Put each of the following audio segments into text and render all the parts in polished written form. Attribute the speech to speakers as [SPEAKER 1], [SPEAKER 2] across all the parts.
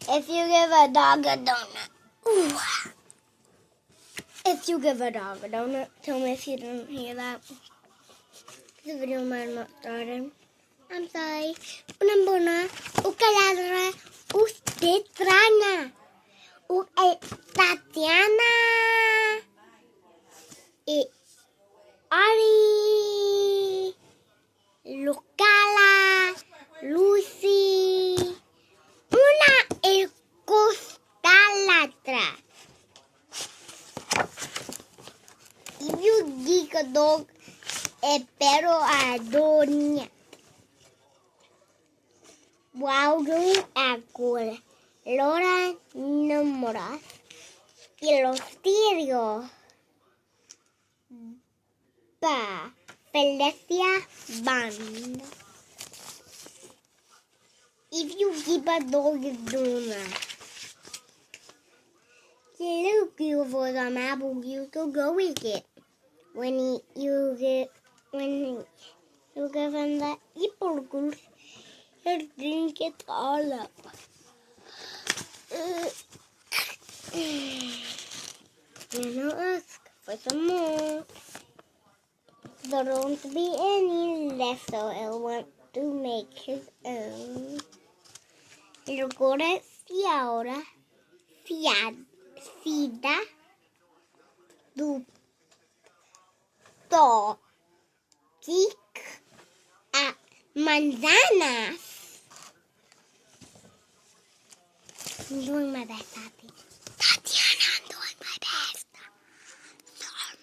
[SPEAKER 1] If you give a dog a donut. Ooh. If you give a dog a donut, tell me if you didn't hear that. The video might not started. I'm sorry. Una bona, ukaladra, ustetrana, Tatiana, Ari, Lucala, Lucy, una costalatra. If you geek a dog, espero a doña. Wow, Acul, Laura Numeroff y los tíos. Felicia Bond. If you keep a dog a donut, you look you for the map, you could go with it. When you give him the apple, he'll drink it all up. Ask for some more. There won't be any left, so he'll want to make his own. Ahora Sida du toquic a manzanas. I'm doing my best, Tati. Tatiana, I'm doing my best. Sorry,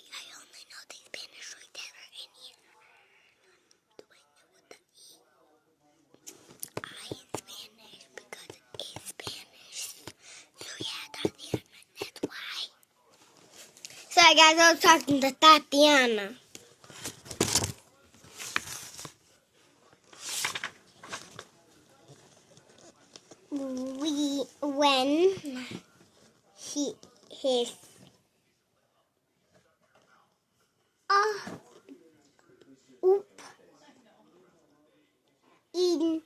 [SPEAKER 1] I only know the Spanish right there in here. Do I know what that is? I in Spanish because it's Spanish. So yeah, Tatiana, that's why. Sorry guys, I was talking to Tatiana. When his in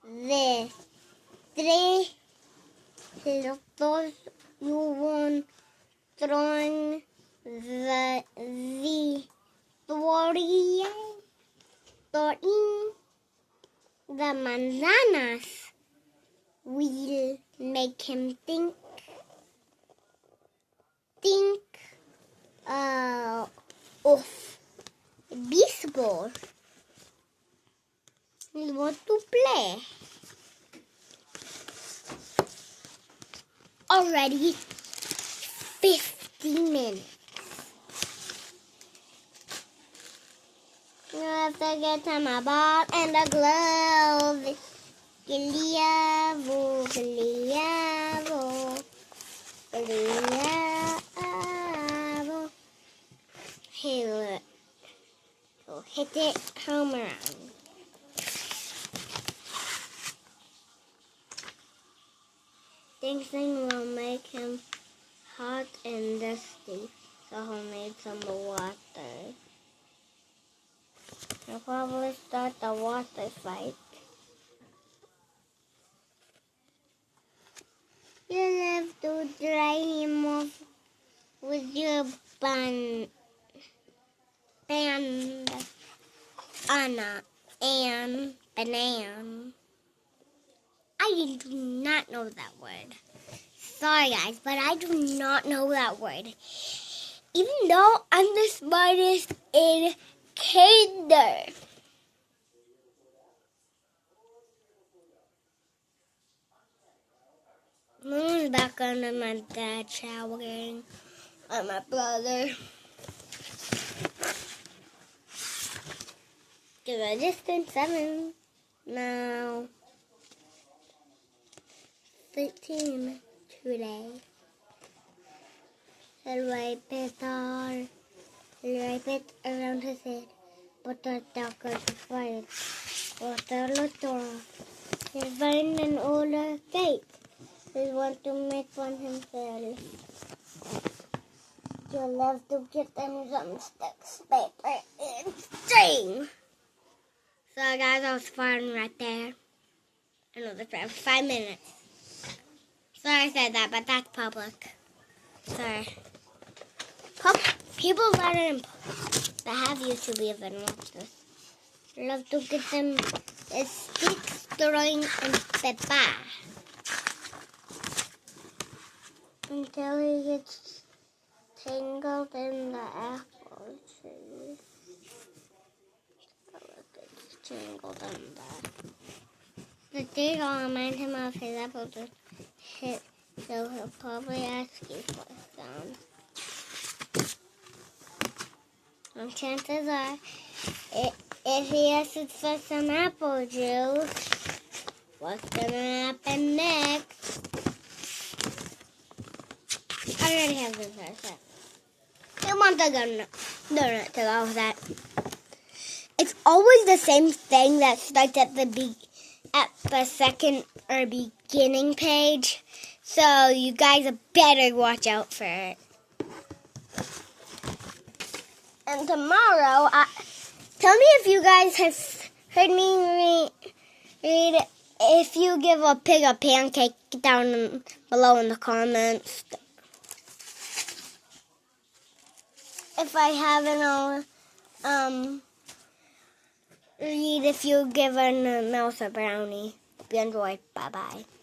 [SPEAKER 1] the tres los dos hubo throwing the manzanas will make him think of baseball. He wants to play. Already 50 minutes. I have to get him a ball and a glove. Giliavo. He'll hit it home run. Thing will make him hot and dusty, so he'll need some water. He'll probably start the water fight. You have to dry him off with your banana and banana. I do not know that word. Sorry guys, but I do not know that word. Even though I'm the smartest in kinder. Mom's back under my dad showering and my brother. Because I just turned 7 now. 13 today. El wipe it around his head. But the doctor fired. Water Lotora. He's wearing an older cape. He wants to make fun himself. You'll have to get them some sticks, paper, and string. So guys, I was farting right there. Another 5 minutes. Sorry I said that, but that's public. Sorry. People that have YouTube even watch this. Love to get them sticks, throwing, and pepper. Until he gets tangled in the apple tree. It's tangled in there. The tree will remind him of his apple just hit, so he'll probably ask you for some. And chances are, if he asks for some apple juice, what's gonna happen next? I already have this recipe. I want the donut to go with that. It's always the same thing that starts at the second or beginning page. So you guys better watch out for it. And tomorrow, tell me if you guys have heard me read. If you give a pig a pancake down below in the comments. If I haven't, read if you give a mouse a brownie. Hope you enjoyed. Bye-bye.